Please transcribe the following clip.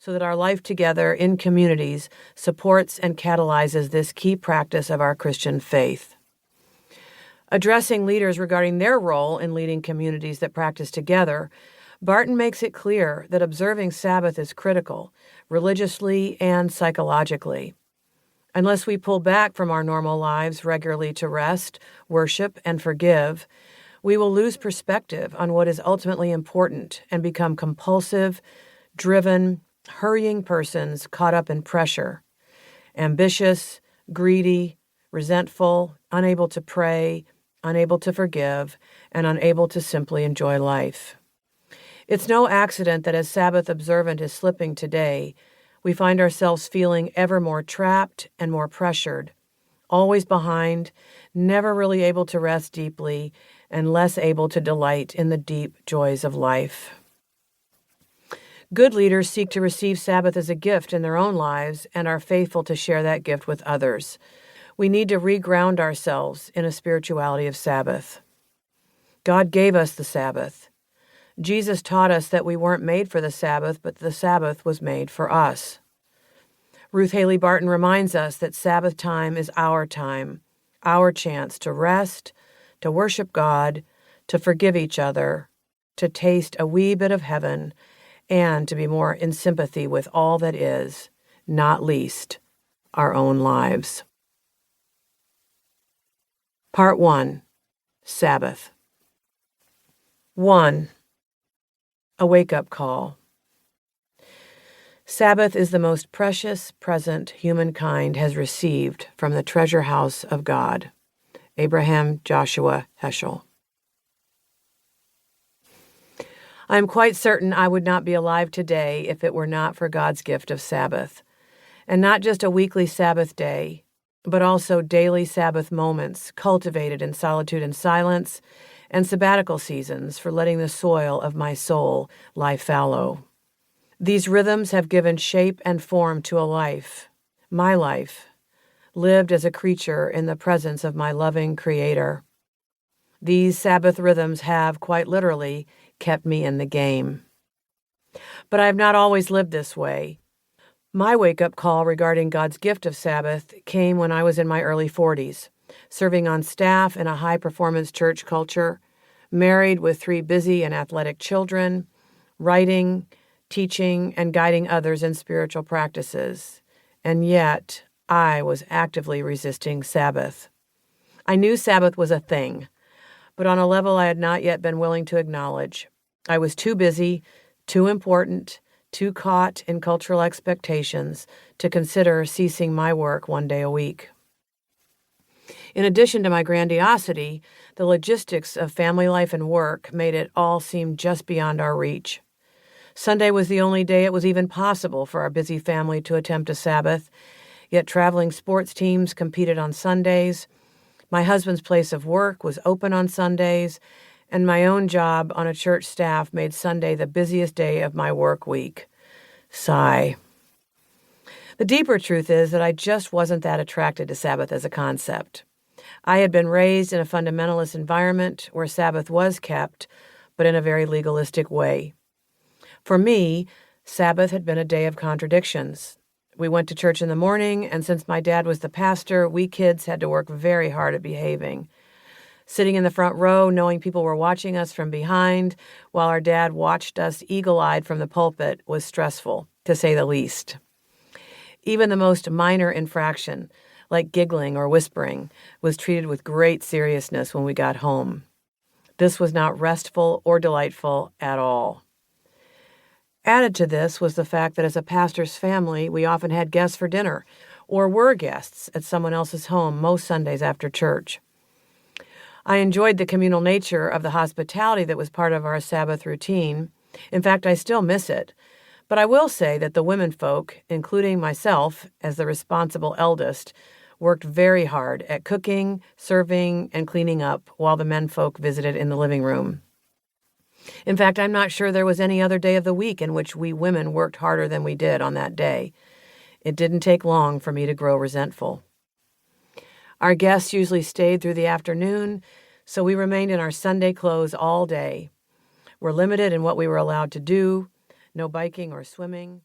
so that our life together in communities supports and catalyzes this key practice of our Christian faith. Addressing leaders regarding their role in leading communities that practice together, Barton makes it clear that observing Sabbath is critical, religiously and psychologically. Unless we pull back from our normal lives regularly to rest, worship, and forgive, we will lose perspective on what is ultimately important and become compulsive, driven, hurrying persons caught up in pressure, ambitious, greedy, resentful, unable to pray, unable to forgive, and unable to simply enjoy life. It's no accident that as Sabbath observant is slipping today, we find ourselves feeling ever more trapped and more pressured, always behind, never really able to rest deeply, and less able to delight in the deep joys of life. Good leaders seek to receive Sabbath as a gift in their own lives and are faithful to share that gift with others. We need to reground ourselves in a spirituality of Sabbath. God gave us the Sabbath. Jesus taught us that we weren't made for the Sabbath, but the Sabbath was made for us. Ruth Haley Barton reminds us that Sabbath time is our time, our chance to rest, to worship God, to forgive each other, to taste a wee bit of heaven, and to be more in sympathy with all that is, not least our own lives. Part 1. Sabbath. 1. A wake-up call. Sabbath is the most precious present humankind has received from the treasure house of God. Abraham Joshua Heschel. I am quite certain I would not be alive today if it were not for God's gift of Sabbath, and not just a weekly Sabbath day, but also daily Sabbath moments cultivated in solitude and silence, and sabbatical seasons for letting the soil of my soul lie fallow. These rhythms have given shape and form to a life, my life, lived as a creature in the presence of my loving Creator. These Sabbath rhythms have, quite literally, kept me in the game. But I have not always lived this way. My wake-up call regarding God's gift of Sabbath came when I was in my early 40s, serving on staff in a high-performance church culture, married with 3 busy and athletic children, writing, teaching, and guiding others in spiritual practices. And yet, I was actively resisting Sabbath. I knew Sabbath was a thing, but on a level I had not yet been willing to acknowledge. I was too busy, too important, too caught in cultural expectations to consider ceasing my work one day a week. In addition to my grandiosity, the logistics of family life and work made it all seem just beyond our reach. Sunday was the only day it was even possible for our busy family to attempt a Sabbath, yet traveling sports teams competed on Sundays. My husband's place of work was open on Sundays, and my own job on a church staff made Sunday the busiest day of my work week. Sigh. The deeper truth is that I just wasn't that attracted to Sabbath as a concept. I had been raised in a fundamentalist environment where Sabbath was kept, but in a very legalistic way. For me, Sabbath had been a day of contradictions. We went to church in the morning, and since my dad was the pastor, we kids had to work very hard at behaving. Sitting in the front row, knowing people were watching us from behind, while our dad watched us eagle-eyed from the pulpit, was stressful, to say the least. Even the most minor infraction, like giggling or whispering, was treated with great seriousness when we got home. This was not restful or delightful at all. Added to this was the fact that as a pastor's family, we often had guests for dinner, or were guests at someone else's home most Sundays after church. I enjoyed the communal nature of the hospitality that was part of our Sabbath routine. In fact, I still miss it. But I will say that the women folk, including myself as the responsible eldest, worked very hard at cooking, serving, and cleaning up while the men folk visited in the living room. In fact, I'm not sure there was any other day of the week in which we women worked harder than we did on that day. It didn't take long for me to grow resentful. Our guests usually stayed through the afternoon, so we remained in our Sunday clothes all day. We're limited in what we were allowed to do, no biking or swimming.